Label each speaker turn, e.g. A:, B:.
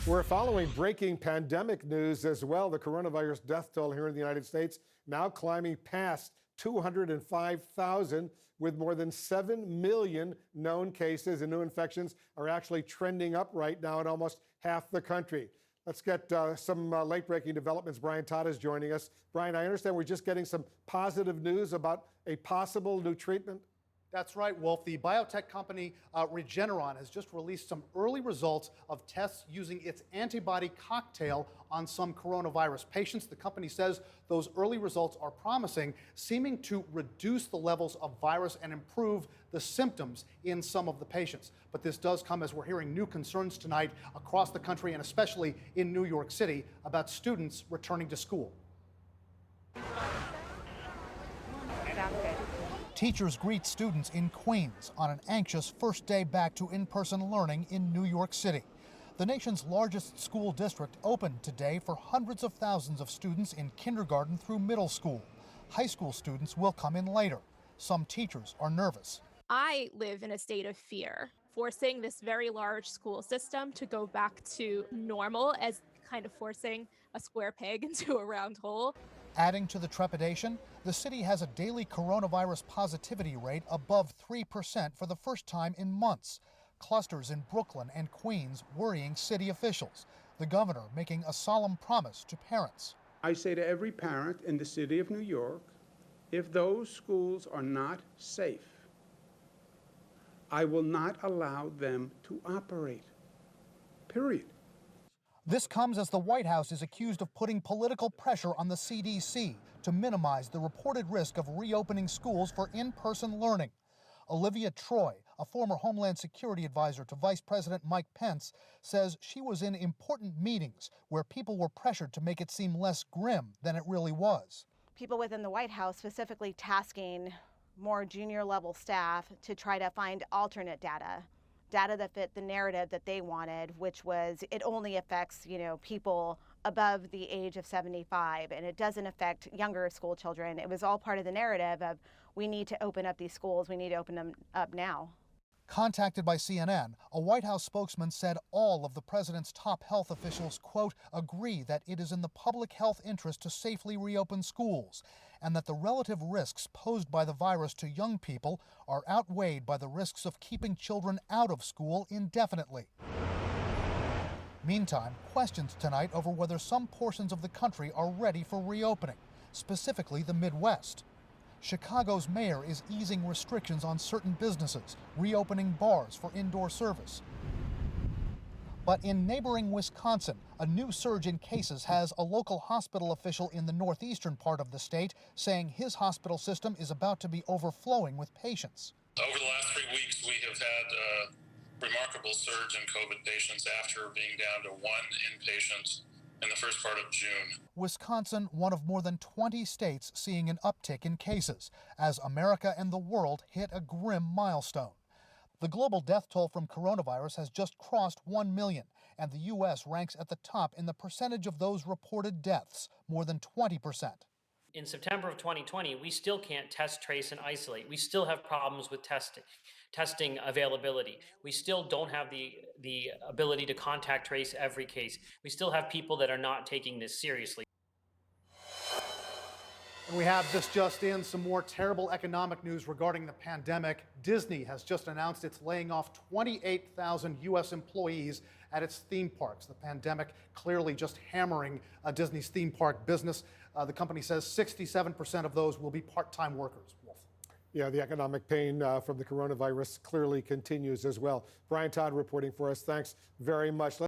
A: We're following breaking pandemic news as well. The coronavirus death toll here in the United States now climbing past 205,000 with more than 7 million known cases, and new infections are actually trending up right now in almost half the country. Let's get some late-breaking developments. Brian Todd is joining us. Brian, I understand we're just getting some positive news about a possible new treatment.
B: That's right, Wolf. The biotech company Regeneron has just released some early results of tests using its antibody cocktail on some coronavirus patients. The company says those early results are promising, seeming to reduce the levels of virus and improve the symptoms in some of the patients. But this does come as we're hearing new concerns tonight across the country and especially in New York City about students returning to school. Teachers greet students in Queens on an anxious first day back to in-person learning in New York City. The nation's largest school district opened today for hundreds of thousands of students in kindergarten through middle school. High school students will come in later. Some teachers are nervous.
C: I live in a state of fear, forcing this very large school system to go back to normal as kind of forcing a square peg into a round hole.
B: Adding to the trepidation, the city has a daily coronavirus positivity rate above 3% for the first time in months. Clusters in Brooklyn and Queens worrying city officials. The governor making a solemn promise to parents.
D: I say to every parent in the city of New York, if those schools are not safe, I will not allow them to operate. Period.
B: This comes as the White House is accused of putting political pressure on the CDC to minimize the reported risk of reopening schools for in-person learning. Olivia Troy, a former Homeland Security advisor to Vice President Mike Pence, says she was in important meetings where people were pressured to make it seem less grim than it really was.
E: People within the White House specifically tasking more junior level staff to try to find alternate data that fit the narrative that they wanted, which was it only affects, people above the age of 75, and it doesn't affect younger school children. It was all part of the narrative of we need to open up these schools, we need to open them up now.
B: Contacted by CNN, a White House spokesman said all of the president's top health officials, quote, agree that it is in the public health interest to safely reopen schools, and that the relative risks posed by the virus to young people are outweighed by the risks of keeping children out of school indefinitely. Meantime, questions tonight over whether some portions of the country are ready for reopening, specifically the Midwest. Chicago's mayor is easing restrictions on certain businesses, reopening bars for indoor service. But in neighboring Wisconsin, a new surge in cases has a local hospital official in the northeastern part of the state saying his hospital system is about to be overflowing with patients.
F: Over the last 3 weeks, we have had a remarkable surge in COVID patients after being down to 1 inpatient in the first part of June.
B: Wisconsin, one of more than 20 states seeing an uptick in cases as America and the world hit a grim milestone. The global death toll from coronavirus has just crossed 1 million, and the U.S. ranks at the top in the percentage of those reported deaths, more than 20%.
G: In September of 2020, we still can't test, trace, and isolate. We still have problems with testing availability. We still don't have the ability to contact trace every case. We still have people that are not taking this seriously.
B: And we have this just in, some more terrible economic news regarding the pandemic. Disney has just announced it's laying off 28,000 U.S. employees at its theme parks. The pandemic clearly just hammering Disney's theme park business. The company says 67% of those will be part-time workers. Wolf.
A: Yeah, the economic pain from the coronavirus clearly continues as well. Brian Todd reporting for us. Thanks very much.